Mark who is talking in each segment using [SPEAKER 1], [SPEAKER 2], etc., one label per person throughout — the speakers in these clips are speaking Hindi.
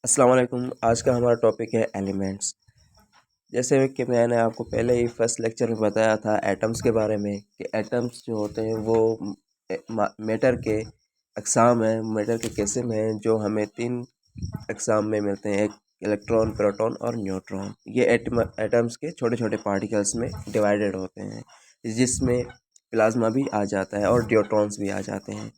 [SPEAKER 1] अस्सलाम वालेकुम। आज का हमारा टॉपिक है एलिमेंट्स। जैसे कि मैंने आपको पहले ही फर्स्ट लेक्चर में बताया था एटम्स के बारे में कि एटम्स जो होते हैं वो मैटर के अक़साम हैं, मैटर के किस्म हैं जो हमें तीन अक़साम में मिलते हैं, एक इलेक्ट्रॉन, प्रोटॉन और न्यूट्रॉन। ये एटम्स के छोटे छोटे पार्टिकल्स में डिवाइडेड होते हैं, जिसमें प्लाज्मा भी आ जाता है और न्यूट्रॉन्स भी आ जाते हैं।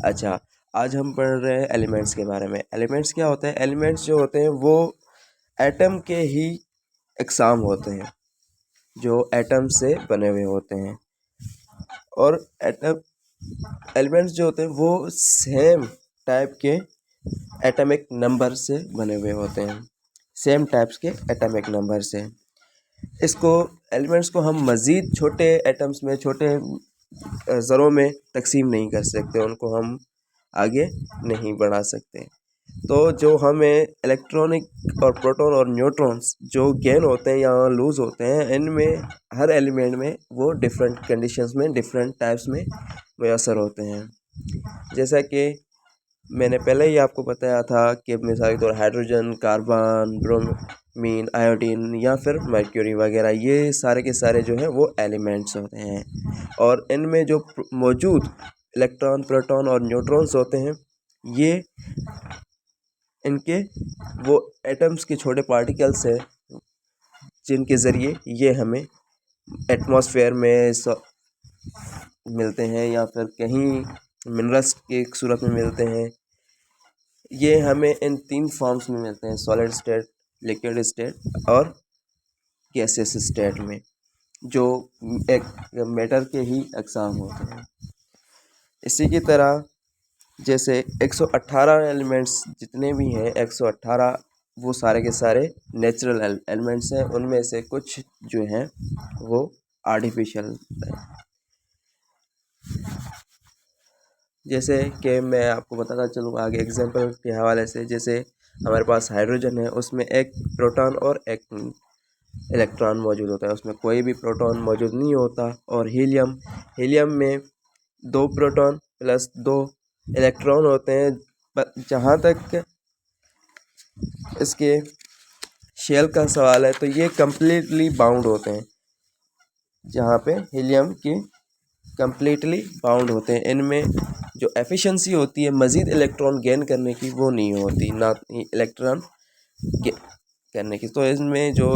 [SPEAKER 1] अच्छा, आज हम पढ़ रहे हैं एलिमेंट्स के बारे में। एलिमेंट्स क्या होते हैं? एलिमेंट्स जो होते हैं वो एटम के ही अक़साम होते हैं, जो एटम से बने हुए होते हैं। और एलिमेंट्स जो होते हैं वो सेम टाइप के एटॉमिक नंबर से बने हुए होते हैं, सेम टाइप्स के एटॉमिक नंबर से। इसको एलिमेंट्स को हम मज़ीद छोटे एटम्स में, छोटे ज़रों में तकसीम नहीं कर सकते, उनको हम आगे नहीं बढ़ा सकते। तो जो हमें इलेक्ट्रॉनिक और प्रोटॉन और न्यूट्रॉन्स जो गेन होते हैं या लूज़ होते हैं, इनमें हर एलिमेंट में वो डिफरेंट कंडीशंस में, डिफरेंट टाइप्स में मुयस्सर होते हैं। जैसा कि मैंने पहले ही आपको बताया था कि मिसाल के तौर हाइड्रोजन, कार्बन, ब्रोमीन, आयोडीन या फिर मर्क्यूरी वगैरह, ये सारे के सारे जो हैं वो एलिमेंट्स होते हैं। और इनमें जो मौजूद इलेक्ट्रॉन, प्रोटॉन और न्यूट्रॉन्स होते हैं, ये इनके वो एटम्स के छोटे पार्टिकल्स हैं जिनके ज़रिए ये हमें एटमॉस्फेयर में मिलते हैं या फिर कहीं मिनरल्स की सूरत में मिलते हैं। ये हमें इन तीन फॉर्म्स में मिलते हैं, सॉलिड स्टेट, लिक्विड स्टेट और गैसियस स्टेट में, जो एक मैटर के ही अक़साम होते हैं। इसी की तरह जैसे 118 एलिमेंट्स जितने भी हैं, 118 वो सारे के सारे नेचुरल एलिमेंट्स हैं। उनमें से कुछ जो हैं वो आर्टिफिशियल हैं। जैसे कि मैं आपको बताता चलूँ आगे एग्जांपल के हवाले से। जैसे हमारे पास हाइड्रोजन है, उसमें एक प्रोटॉन और एक इलेक्ट्रॉन मौजूद होता है, उसमें कोई भी प्रोटॉन मौजूद नहीं होता। और हीलियम में 2 प्रोटॉन प्लस 2 इलेक्ट्रॉन होते हैं। जहाँ तक इसके शेल का सवाल है तो ये कम्प्लीटली बाउंड होते हैं, जहाँ पे हीलियम के कम्प्लीटली बाउंड होते हैं। इनमें जो एफिशिएंसी होती है मज़ीद इलेक्ट्रॉन गेन करने की, वो नहीं होती, ना इलेक्ट्रॉन करने की। तो इसमें जो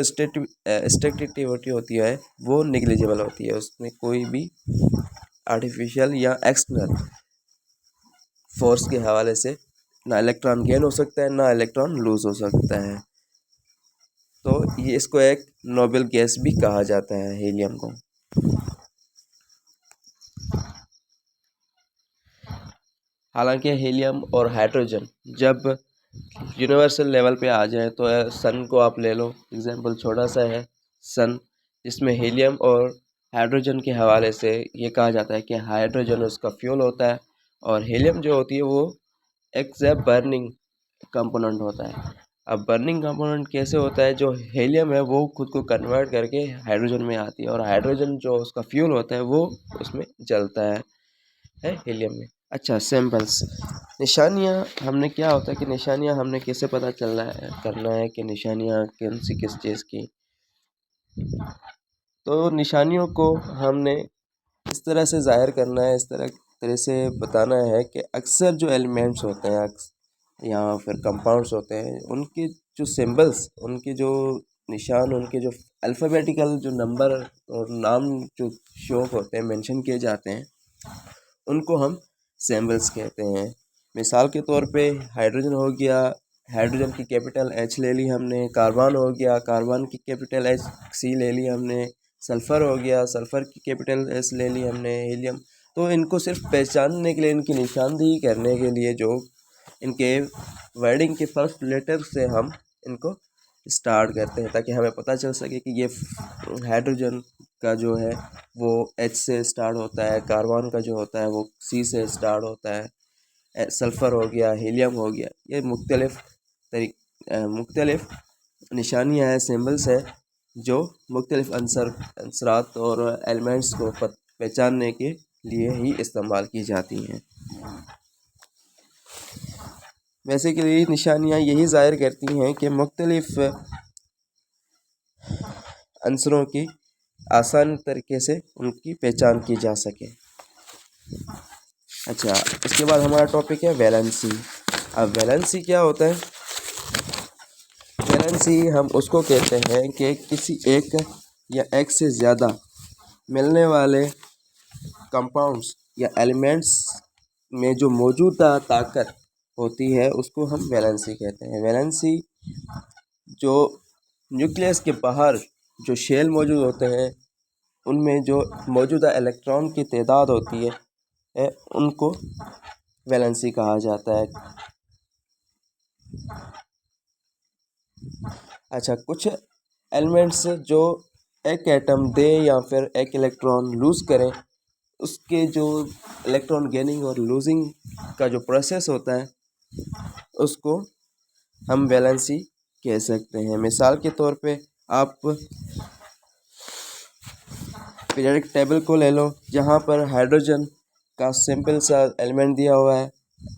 [SPEAKER 1] स्टेटिविटी होती है वो निगलिजिबल होती है, उसमें कोई भी आर्टिफिशियल या एक्सटर्नल फोर्स के हवाले से ना इलेक्ट्रॉन गेन हो सकता है, ना इलेक्ट्रॉन लूज़ हो सकता है। तो ये इसको एक नोबल गैस भी कहा जाता है, हीलियम को। हालांकि हीलियम और हाइड्रोजन जब यूनिवर्सल लेवल पे आ जाए, तो सन को आप ले लो, एग्जांपल छोटा सा है सन, जिसमें हीलियम और हाइड्रोजन के हवाले से ये कहा जाता है कि हाइड्रोजन उसका फ्यूल होता है और हीलियम जो होती है वो एक बर्निंग कंपोनेंट होता है। अब बर्निंग कंपोनेंट कैसे होता है? जो हीलियम है वो खुद को कन्वर्ट करके हाइड्रोजन में आती है, और हाइड्रोजन जो उसका फ्यूल होता है वो उसमें जलता है हीलियम में। अच्छा, सिंबल्स, निशानियाँ। हमने क्या होता है कि निशानियाँ हमने कैसे पता करना है कि निशानियाँ किस चीज़ की। तो निशानियों को हमने इस तरह से ज़ाहिर करना है, इस तरह से बताना है कि अक्सर जो एलिमेंट्स होते हैं या फिर कंपाउंड्स होते हैं, उनके जो सिंबल्स, उनके जो निशान, उनके जो अल्फ़ाबेटिकल जो नंबर और नाम जो शो होते हैं, मेंशन किए जाते हैं, उनको हम सिंबल्स कहते हैं। मिसाल के तौर पे हाइड्रोजन हो गया, हाइड्रोजन की कैपिटल एच ले ली हमने। कार्बन हो गया, कार्बन की कैपिटल एच सी ले ली हमने। सल्फ़र हो गया, सल्फ़र की कैपिटल एस ले ली हमने। हीलियम। तो इनको सिर्फ पहचानने के लिए, इनकी निशानदेही करने के लिए, जो इनके वर्डिंग के फर्स्ट लेटर से हम इनको स्टार्ट करते हैं, ताकि हमें पता चल सके कि ये हाइड्रोजन का जो है वो एच से स्टार्ट होता है, कार्बन का जो होता है वो सी से स्टार्ट होता है, सल्फ़र हो गया, हीलियम हो गया। ये मुख्तलिफ निशानियाँ हैं, सिंबल्स हैं, जो मुख्तलिफ अंसरात और एलिमेंट्स को पहचानने के लिए ही इस्तेमाल की जाती हैं। बेसिकली निशानियाँ यही ज़ाहिर करती हैं कि मुख्तलिफ़ अंसरों की आसान तरीके से उनकी पहचान की जा सके। अच्छा, इसके बाद हमारा टॉपिक है वैलेंसी। अब वैलेंसी क्या होता है? वैलेंसी हम उसको कहते हैं कि किसी एक या एक से ज़्यादा मिलने वाले कंपाउंड्स या एलिमेंट्स में जो मौजूदा ताकत होती है उसको हम वैलेंसी कहते हैं। वैलेंसी जो न्यूक्लियस के बाहर जो शेल मौजूद होते हैं उनमें जो मौजूदा इलेक्ट्रॉन की तादाद होती है उनको वैलेंसी कहा जाता है। अच्छा, कुछ एलिमेंट्स जो एक एटम दे या फिर एक इलेक्ट्रॉन लूज़ करें, उसके जो इलेक्ट्रॉन गेनिंग और लूजिंग का जो प्रोसेस होता है उसको हम वैलेंसी कह सकते हैं। मिसाल के तौर पे आप पीरियोडिक टेबल को ले लो, जहाँ पर हाइड्रोजन का सिंपल सा एलिमेंट दिया हुआ है।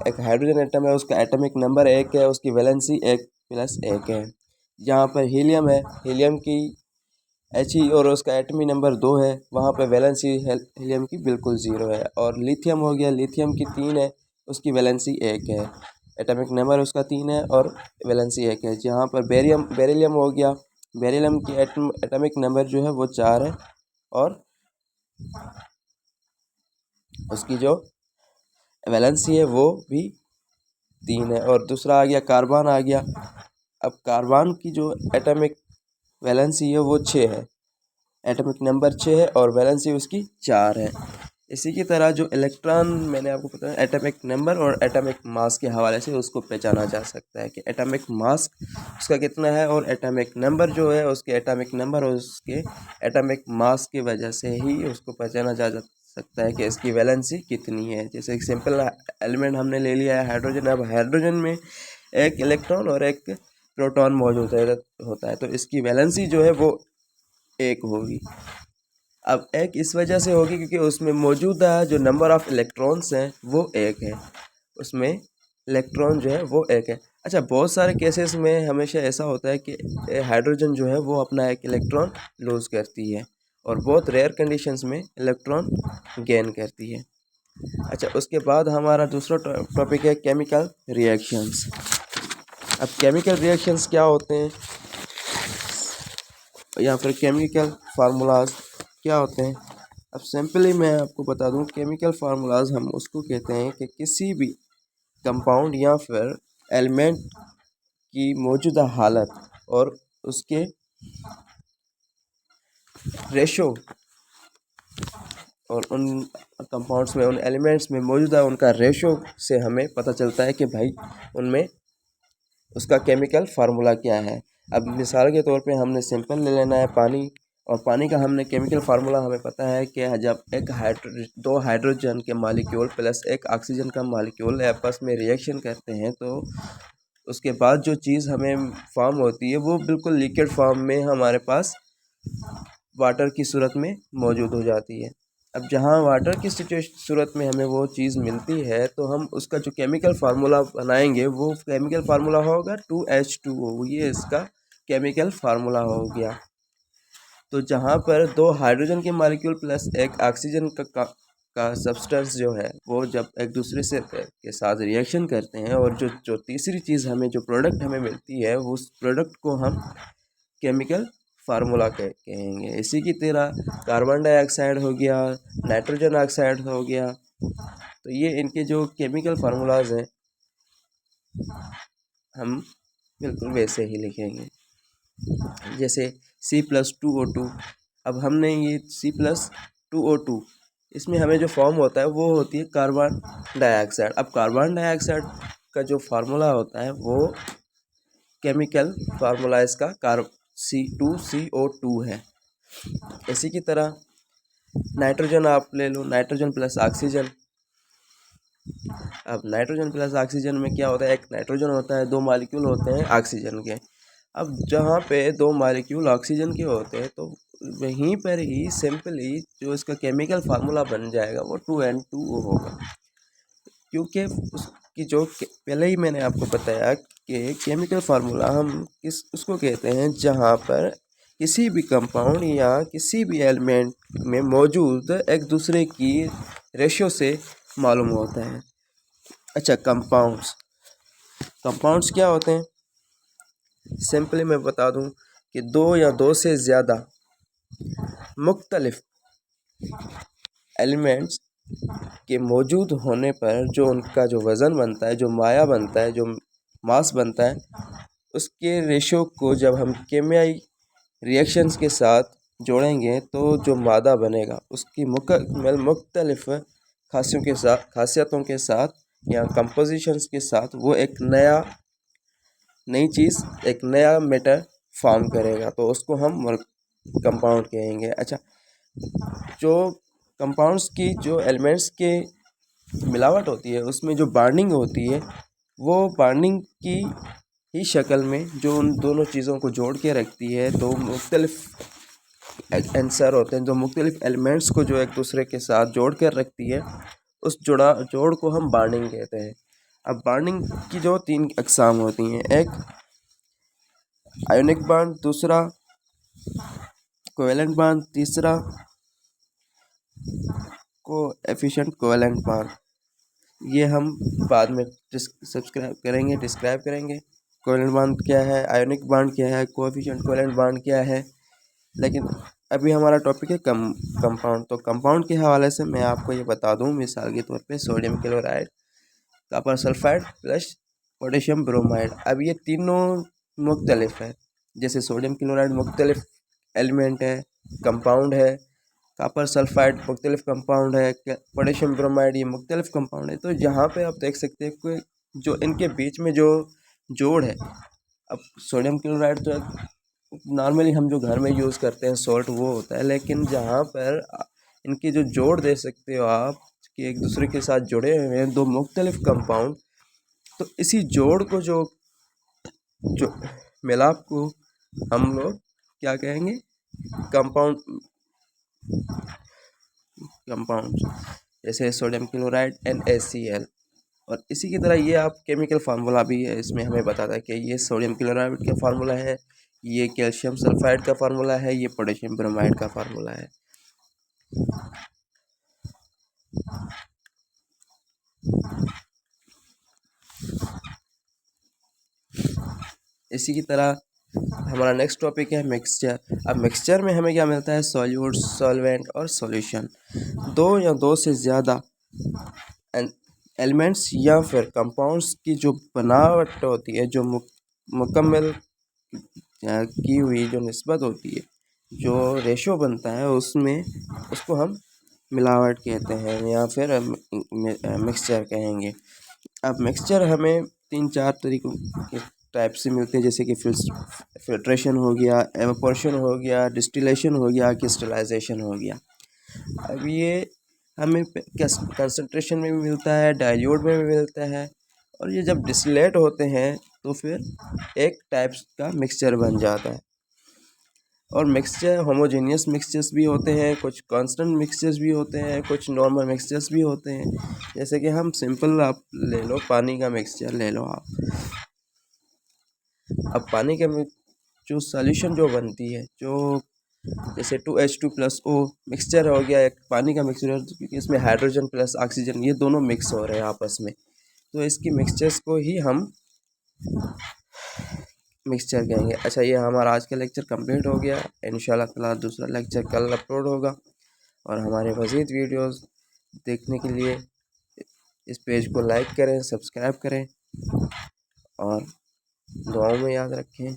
[SPEAKER 1] एक हाइड्रोजन एटम है, उसका एटॉमिक नंबर 1 है, उसकी वैलेंसी 1+1 है। जहाँ पर हीलियम है, हीलियम की He और उसका एटमी नंबर 2 है, वहाँ पे वैलेंसी हीलियम की बिल्कुल 0 है। और लिथियम हो गया, लिथियम की 3 है, उसकी वैलेंसी 1 है, एटॉमिक नंबर उसका 3 है और वैलेंसी 1 है। जहाँ पर बेरिलियम हो गया, बेरिलियम की एटॉमिक नंबर जो है वो 4 है और उसकी जो वैलेंसी है वो भी 3 है। और दूसरा आ गया कार्बन आ गया। अब कार्बन की जो एटॉमिक वैलेंसी है वो 6 है, एटॉमिक नंबर 6 है और वैलेंसी उसकी 4 है। इसी की तरह जो इलेक्ट्रॉन मैंने आपको बताया, एटॉमिक नंबर और एटॉमिक मास के हवाले से उसको पहचाना जा सकता है कि एटॉमिक मास उसका कितना है और एटॉमिक नंबर जो है उसके एटॉमिक नंबर और उसके एटॉमिक मास की वजह से ही उसको पहचाना जा सकता है कि इसकी वैलेंसी कितनी है। जैसे एक सिंपल एलिमेंट हमने ले लिया है हाइड्रोजन। अब हाइड्रोजन में एक इलेक्ट्रॉन और एक प्रोटॉन मौजूद होता है, तो इसकी वैलेंसी जो है वो 1 होगी। अब 1 इस वजह से होगी क्योंकि उसमें मौजूदा जो नंबर ऑफ़ इलेक्ट्रॉन्स हैं वो 1 है, उसमें इलेक्ट्रॉन जो है वो 1 है। अच्छा, बहुत सारे केसेस में हमेशा ऐसा होता है कि हाइड्रोजन जो है वो अपना एक इलेक्ट्रॉन लूज़ करती है और बहुत रेयर कंडीशंस में इलेक्ट्रॉन गेन करती है। अच्छा, उसके बाद हमारा दूसरा टॉपिक है केमिकल रिएक्शंस। अब केमिकल रिएक्शंस क्या होते हैं या फिर केमिकल फार्मूलाज क्या होते हैं? अब सिंपली मैं आपको बता दूं, केमिकल फार्मूलाज हम उसको कहते हैं कि किसी भी कंपाउंड या फिर एलिमेंट की मौजूदा हालत और उसके रेशो और उन कंपाउंड्स में, उन एलिमेंट्स में मौजूदा उनका रेशो से हमें पता चलता है कि भाई उनमें उसका केमिकल फार्मूला क्या है। अब मिसाल के तौर पे हमने सिंपल ले लेना है पानी, और पानी का हमने केमिकल फार्मूला हमें पता है कि जब दो हाइड्रोजन के मॉलिक्यूल प्लस एक ऑक्सीजन का मॉलिक्यूल आपस में रिएक्शन करते हैं तो उसके बाद जो चीज़ हमें फॉर्म होती है वो बिल्कुल लिक्विड फॉर्म में हमारे पास वाटर की सूरत में मौजूद हो जाती है। अब जहाँ वाटर की सूरत में हमें वो चीज़ मिलती है तो हम उसका जो केमिकल फार्मूला बनाएंगे वो केमिकल फार्मूला होगा 2H2O, ये इसका केमिकल फार्मूला हो गया। तो जहाँ पर दो हाइड्रोजन के मॉलिक्यूल प्लस एक ऑक्सीजन का सब्सटेंस जो है वो जब एक दूसरे से के साथ रिएक्शन करते हैं और जो तीसरी चीज़ हमें जो प्रोडक्ट हमें मिलती है उस प्रोडक्ट को हम केमिकल फार्मूला कहेंगे। इसी की तरह कार्बन डाइऑक्साइड हो गया, नाइट्रोजन ऑक्साइड हो गया, तो ये इनके जो केमिकल फार्मूलाज हैं हम बिल्कुल वैसे ही लिखेंगे। जैसे C+2O2। अब हमने ये C+2O2 इसमें हमें जो फॉर्म होता है वो होती है कार्बन डाइऑक्साइड। अब कार्बन डाइऑक्साइड का जो फार्मूला होता है वो केमिकल फार्मूला इसका C2CO2 है। इसी की तरह नाइट्रोजन आप ले लो, नाइट्रोजन प्लस ऑक्सीजन। अब नाइट्रोजन प्लस ऑक्सीजन में क्या होता है, एक नाइट्रोजन होता है, दो मॉलिक्यूल होते हैं ऑक्सीजन के। अब जहाँ पे दो मॉलिक्यूल ऑक्सीजन के होते हैं तो वहीं पर ही सिंपली जो इसका केमिकल फार्मूला बन जाएगा वो 2N2O होगा। क्योंकि उसकी जो पहले ही मैंने आपको बताया कि केमिकल फार्मूला हम किस उसको कहते हैं जहाँ पर किसी भी कंपाउंड या किसी भी एलिमेंट में मौजूद एक दूसरे की रेशियो से मालूम होता है। अच्छा, कंपाउंड्स कंपाउंड्स क्या होते हैं? सिंपली मैं बता दूं कि दो या दो से ज़्यादा मुख्तलिफ एलिमेंट्स के मौजूद होने पर जो उनका जो वज़न बनता है, जो माया बनता है, जो मास बनता है, उसके रेशो को जब हम केमियाई रिएक्शंस के साथ जोड़ेंगे तो जो मादा बनेगा उसकी मुख्तलिफ खासियतों के साथ या कंपोजिशंस के साथ वो एक नई चीज़, एक नया मैटर फॉर्म करेगा, तो उसको हम कंपाउंड कहेंगे। अच्छा, जो कंपाउंड्स की जो एलिमेंट्स के मिलावट होती है उसमें जो बाइंडिंग होती है, वो बाइंडिंग की ही शक्ल में जो उन दोनों चीज़ों को जोड़ के रखती है। तो मुख्तलिफ आंसर होते हैं जो मुख्तलिफ एलिमेंट्स को जो एक दूसरे के साथ जोड़ कर रखती है, उस जोड़ को हम बाइंडिंग कहते हैं। अब बाइंडिंग की जो 3 अक़साम होती हैं, एक आयोनिक बांड, दूसरा कोवेलेंट बांड, तीसरा कोएफिशिएंट कोवेलेंट बांड। ये हम बाद में डिस्क्राइब करेंगे। कोवेलेंट बांड क्या है, आयोनिक बांड क्या है, कोएफिशिएंट कोवेलेंट बांड क्या है। लेकिन अभी हमारा टॉपिक है कंपाउंड। तो कंपाउंड के हवाले से मैं आपको ये बता दूं, मिसाल के तौर पे sodium chloride, copper sulphide plus potassium bromide. अब ये तीनों मुख्तलिफ है। जैसे सोडियम क्लोराइड मुख्तलिफ एलिमेंट है, कंपाउंड है, कॉपर सल्फाइड मुख्तलिफ कंपाउंड है, पोटेशियम ब्रोमाइड ये मुख्तलिफ कंपाउंड है। तो यहाँ पे आप देख सकते हैं कि जो इनके बीच में जो जोड़ है, अब सोडियम क्लोराइड तो नॉर्मली हम जो घर में यूज़ करते हैं सॉल्ट वो होता है, लेकिन जहाँ पर इनकी जो जोड़ दे सकते हो आप कि एक दूसरे के साथ जुड़े हुए हैं दो मुख्तलिफ कंपाउंड, तो इसी जोड़ को जो मिलाप को हम लोग क्या कहेंगे? कंपाउंड जैसे सोडियम क्लोराइड NaCl। और इसी की तरह ये आप केमिकल फार्मूला भी है, इसमें हमें बताता है कि ये सोडियम क्लोराइड का फार्मूला है, ये कैल्शियम सल्फाइड का फार्मूला है, ये पोटेशियम ब्रोमाइड का फार्मूला है। इसी की तरह हमारा नेक्स्ट टॉपिक है मिक्सचर। अब मिक्सचर में हमें क्या मिलता है? सॉल्यूट, सॉल्वेंट और सॉल्यूशन। दो या दो से ज़्यादा एलिमेंट्स या फिर कंपाउंड्स की जो बनावट होती है, जो मुकम्मल की हुई जो निस्बत होती है, जो रेशो बनता है, उसमें उसको हम मिलावट कहते हैं या फिर मिक्सचर कहेंगे। अब मिक्सचर हमें 3-4 तरीकों के टाइप से मिलते हैं, जैसे कि फिल्ट्रेशन हो गया, एवापोरेशन हो गया, डिस्टिलेशन हो गया, क्रिस्टलाइजेशन हो गया। अब ये हमें कंसंट्रेशन में भी मिलता है, डाइल्यूट में भी मिलता है, और ये जब डिस्टिलेट होते हैं तो फिर एक टाइप्स का मिक्सचर बन जाता है। और मिक्सचर होमोजेनियस मिक्सचर्स भी होते हैं, कुछ कांस्टेंट मिक्सचर्स भी होते हैं, कुछ नॉर्मल मिक्सचर्स भी होते हैं। जैसे कि हम सिंपल आप ले लो, पानी का मिक्सचर ले लो आप। अब पानी के जो सॉल्यूशन जो बनती है, जो जैसे 2H2+O मिक्सचर हो गया, एक पानी का मिक्सचर, क्योंकि इसमें हाइड्रोजन प्लस ऑक्सीजन ये दोनों मिक्स हो रहे हैं आपस में, तो इसकी मिक्सचर्स को ही हम मिक्सचर कहेंगे। अच्छा, ये हमारा आज का लेक्चर कंप्लीट हो गया। इंशाल्लाह ताला दूसरा लेक्चर कल अपलोड होगा, और हमारे मज़ीद वीडियोस देखने के लिए इस पेज को लाइक करें, सब्सक्राइब करें, और दुआओं में याद रखें।